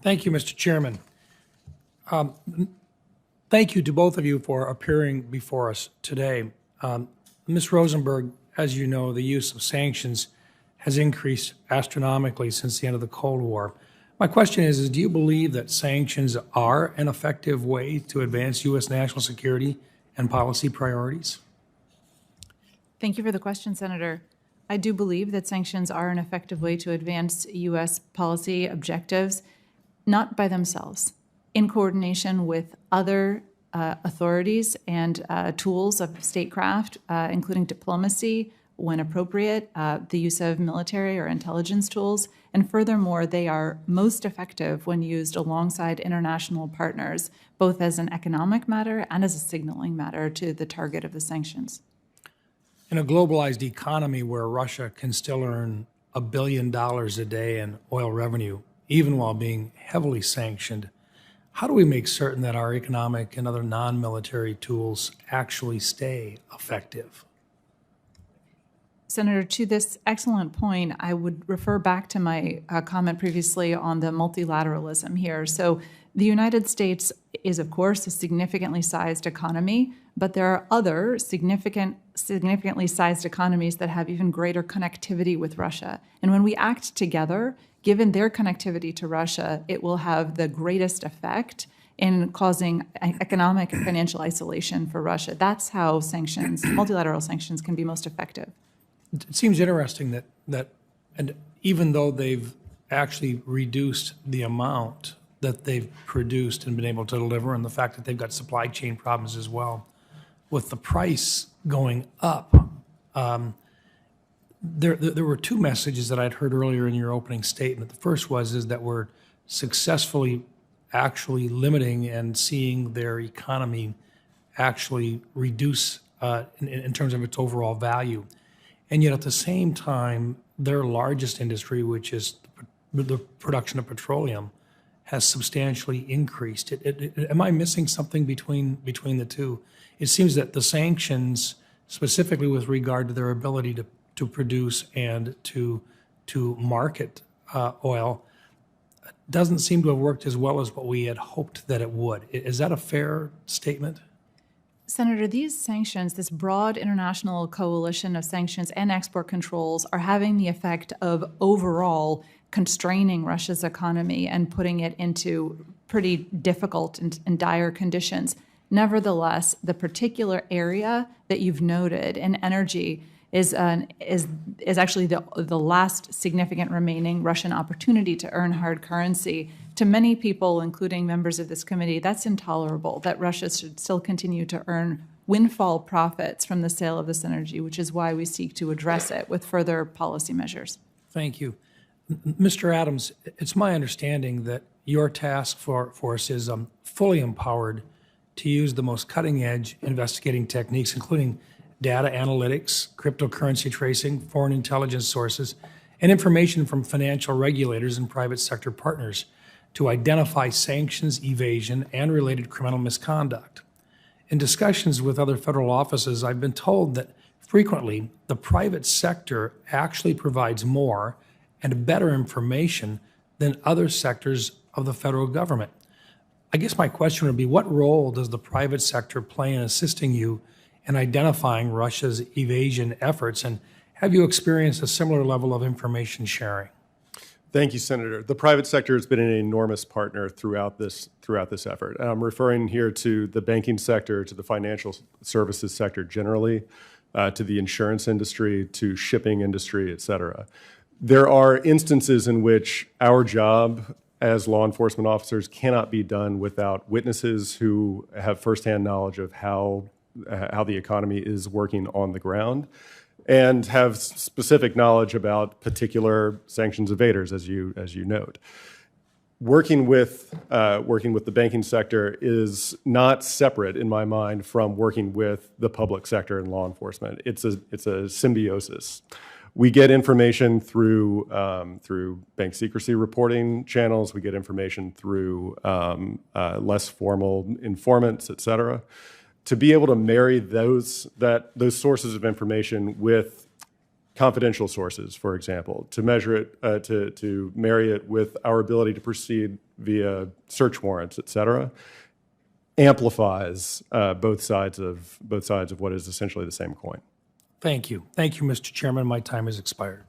Thank you, Mr. Chairman. Thank you to both of you for appearing before us today. Ms. Rosenberg, as you know, the use of sanctions has increased astronomically since the end of the Cold War. My question is do you believe that sanctions are an effective way to advance U.S. national security and policy priorities? Thank you for the question, Senator. I do believe that sanctions are an effective way to advance U.S. policy objectives, not by themselves, in coordination with other authorities and tools of statecraft, including diplomacy, when appropriate, the use of military or intelligence tools, and furthermore, they are most effective when used alongside international partners, both as an economic matter and as a signaling matter to the target of the sanctions. In a globalized economy where Russia can still earn $1 billion a day in oil revenue, even while being heavily sanctioned, how do we make certain that our economic and other non-military tools actually stay effective? Senator, to this excellent point, I would refer back to my comment previously on the multilateralism here. So the United States is, of course, a significantly sized economy, but there are other significantly sized economies that have even greater connectivity with Russia. And when we act together, given their connectivity to Russia, it will have the greatest effect in causing economic and financial isolation for Russia. That's how sanctions, multilateral sanctions, can be most effective. It seems interesting that and even though they've actually reduced the amount that they've produced and been able to deliver, and the fact that they've got supply chain problems as well, with the price going up, there were two messages that I'd heard earlier in your opening statement. The first is that we're successfully actually limiting and seeing their economy actually reduce in terms of its overall value. And yet at the same time, their largest industry, which is the production of petroleum, has substantially increased. Am I missing something between the two? It seems that the sanctions, specifically with regard to their ability to produce and to market oil, doesn't seem to have worked as well as what we had hoped that it would. Is that a fair statement? Senator, these sanctions, this broad international coalition of sanctions and export controls, are having the effect of overall constraining Russia's economy and putting it into pretty difficult and dire conditions. Nevertheless, the particular area that you've noted in energy is actually the last significant remaining Russian opportunity to earn hard currency. To many people, including members of this committee, that's intolerable, that Russia should still continue to earn windfall profits from the sale of this energy, which is why we seek to address it with further policy measures. Thank you. Mr. Adams, it's my understanding that your task force is fully empowered to use the most cutting-edge investigating techniques, including data analytics, cryptocurrency tracing, foreign intelligence sources, and information from financial regulators and private sector partners to identify sanctions evasion and related criminal misconduct. In discussions with other federal offices, I've been told that frequently the private sector actually provides more and better information than other sectors of the federal government. I guess my question would be, what role does the private sector play in assisting you in identifying Russia's evasion efforts, and have you experienced a similar level of information sharing? Thank you, Senator. The private sector has been an enormous partner throughout this effort. And I'm referring here to the banking sector, to the financial services sector generally, to the insurance industry, to shipping industry, et cetera. There are instances in which our job as law enforcement officers cannot be done without witnesses who have firsthand knowledge of how the economy is working on the ground and have specific knowledge about particular sanctions evaders, as you note. Working with the banking sector is not separate, in my mind, from working with the public sector and law enforcement. It's a symbiosis. We get information through bank secrecy reporting channels. We get information through less formal informants, et cetera. To be able to marry those sources of information with confidential sources, for example, to measure it, to marry it with our ability to proceed via search warrants, et cetera, amplifies both sides of what is essentially the same coin. Thank you. Thank you, Mr. Chairman. My time has expired.